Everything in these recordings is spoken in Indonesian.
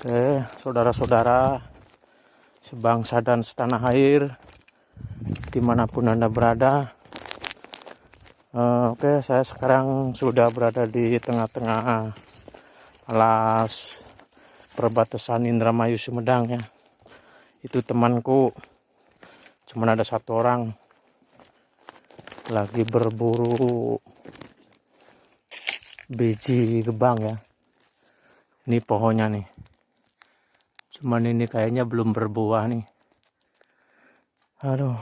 Oke, saudara-saudara sebangsa dan setanah air, dimanapun Anda berada. Oke, saya sekarang sudah berada di tengah-tengah alas perbatasan Indramayu Sumedang ya. Itu temanku, cuman ada satu orang lagi berburu biji gebang ya. Ini pohonnya nih. Cuman ini kayaknya belum berbuah nih. Aduh.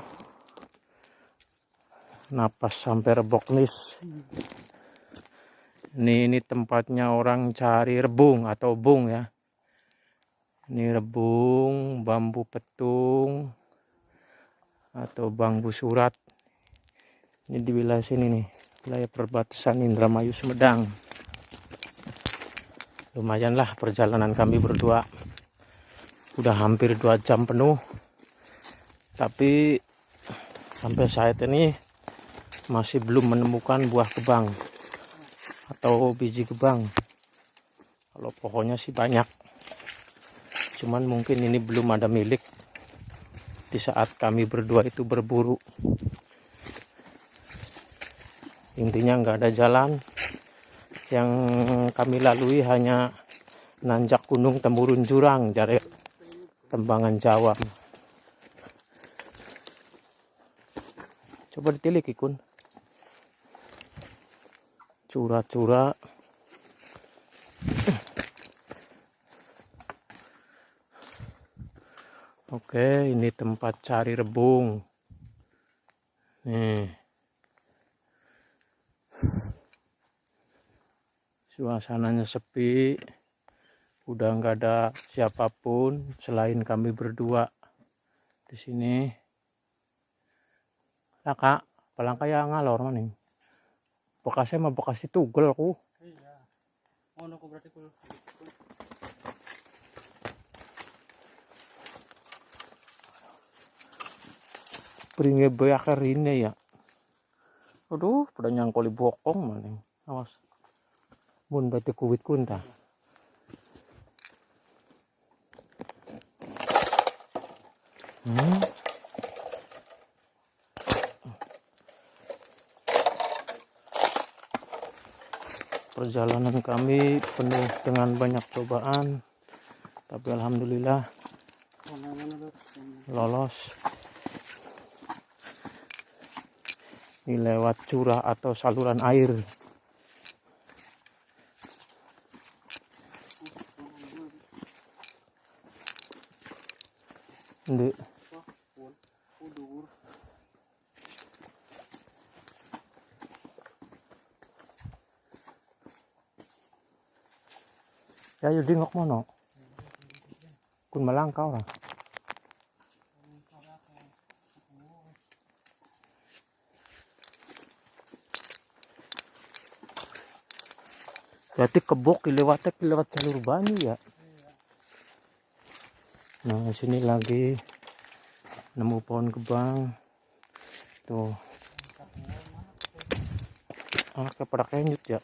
Napas sampai rebok nis. Ini tempatnya orang cari rebung atau bung ya. Ini rebung, bambu petung atau bambu surat. Ini di wilayah sini nih, wilayah perbatasan Indramayu Sumedang. Lumayanlah perjalanan kami berdua. Udah hampir 2 jam penuh. Tapi sampai saat ini masih belum menemukan buah gebang atau biji gebang. Kalau pohonnya sih banyak, cuman mungkin ini belum ada milik di saat kami berdua itu berburu. Intinya nggak ada jalan, yang kami lalui hanya nanjak gunung temurun jurang dari Tembangan Jawa. Coba ditilik ikun. Cura-cura. Oke, ini tempat cari rebung. Nih. Suasananya sepi. Udah nggak ada siapapun selain kami berdua di sini. Lah kak, palang kaya ngalor maning. Bekasnya mah bekas tugel ku. Iya. Ngono ku berarti ku. Peringe beaker ini ya. Aduh, pada nyangkoli bokong maning. Awas. Mun batu kuwit kunta. Perjalanan kami penuh dengan banyak cobaan, tapi alhamdulillah lolos. Ini lewat curah atau saluran air. Ini ya jadi ngok mono. Kun malangkau lah. Berarti kebok lewat jalur banyu ya. Nah sini lagi nemu pohon gebang. Tuh. Anaknya pada kenyut ya.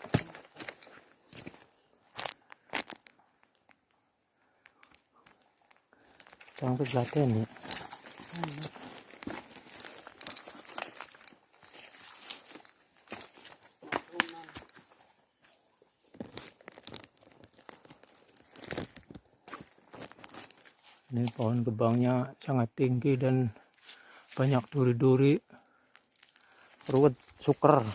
Sampai belakang nih. Ini pohon gebangnya sangat tinggi dan banyak duri-duri, ruwet, suker.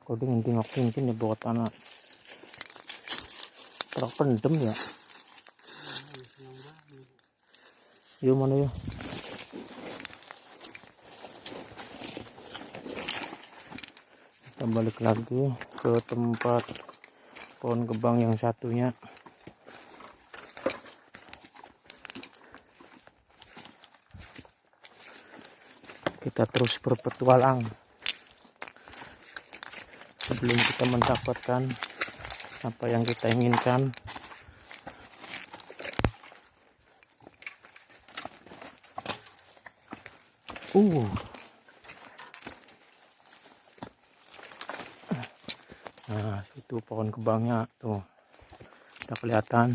Kau dengan tingok-tingkin ya bawa tanah. Terpendem ya. Yuk mana yuk. Kita balik lagi ke tempat pohon gebang yang satunya. Kita terus berpetualang sebelum kita mendapatkan apa yang kita inginkan. Nah, itu pohon kembangnya tuh udah kelihatan.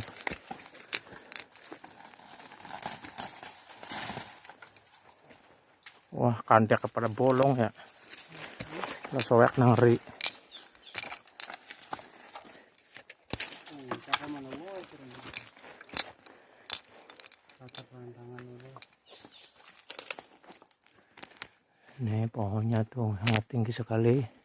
Wah, kandak kepada bolong ya. Lah soek nangri. Saka mana mo kurang. Tatap tangan dulu. Nih pohonnya tuh sangat tinggi sekali.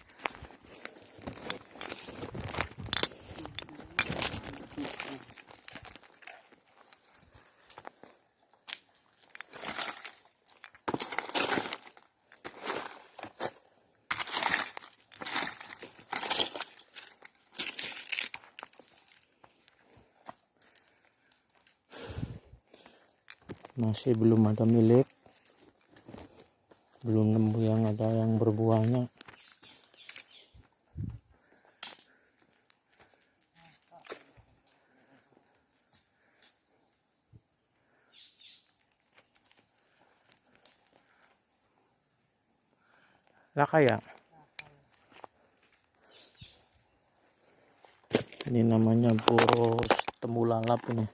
Masih belum ada milik, belum nemu yang ada yang berbuahnya. Lah kayak ini namanya boros temulalap ini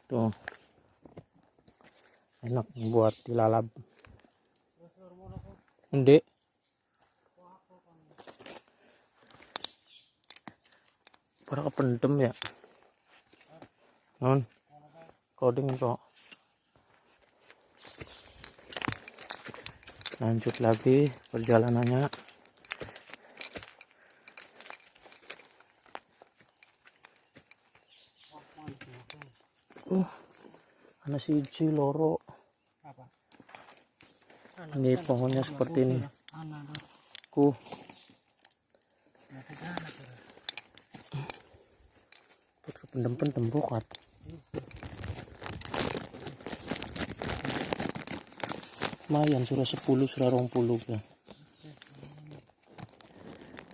tuh, enak buat dilalap. Ndek para kependem ya non coding kok. Lanjut lagi perjalanannya. Ada siji loro. Apa? Ini pohonnya seperti ini. Ku buat kependem-pendem bokat. Lumayan surah 10 surah 20 ya.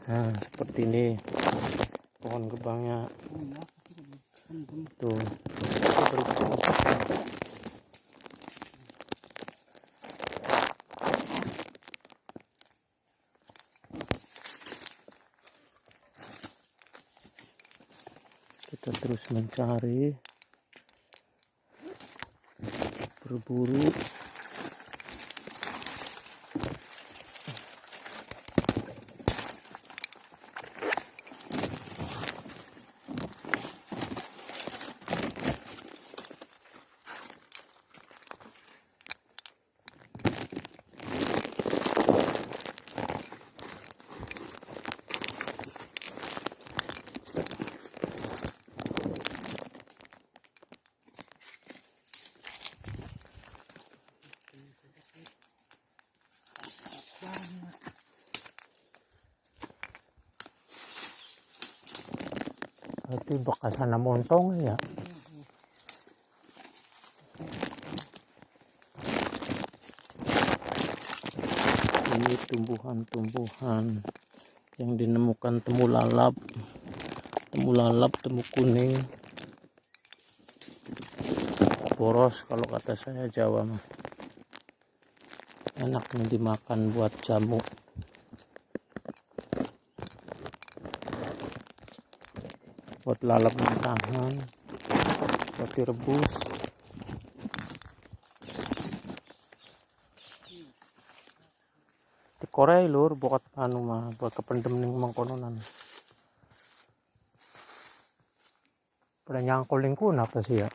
Nah, seperti ini pohon kembangnya tuh. Kita terus mencari, berburu. Berarti bekas tanam montong ya. Ini tumbuhan-tumbuhan yang dinemukan temu lalap, temu kuning, boros kalau kata saya Jawa mah. Enak nih dimakan buat jamu. Buat lalap mentahan, buat direbus. Dikorei lur buat anu mah, buat kependem ning mangkononan. Pada nyangkul ning kuna apa sih ya?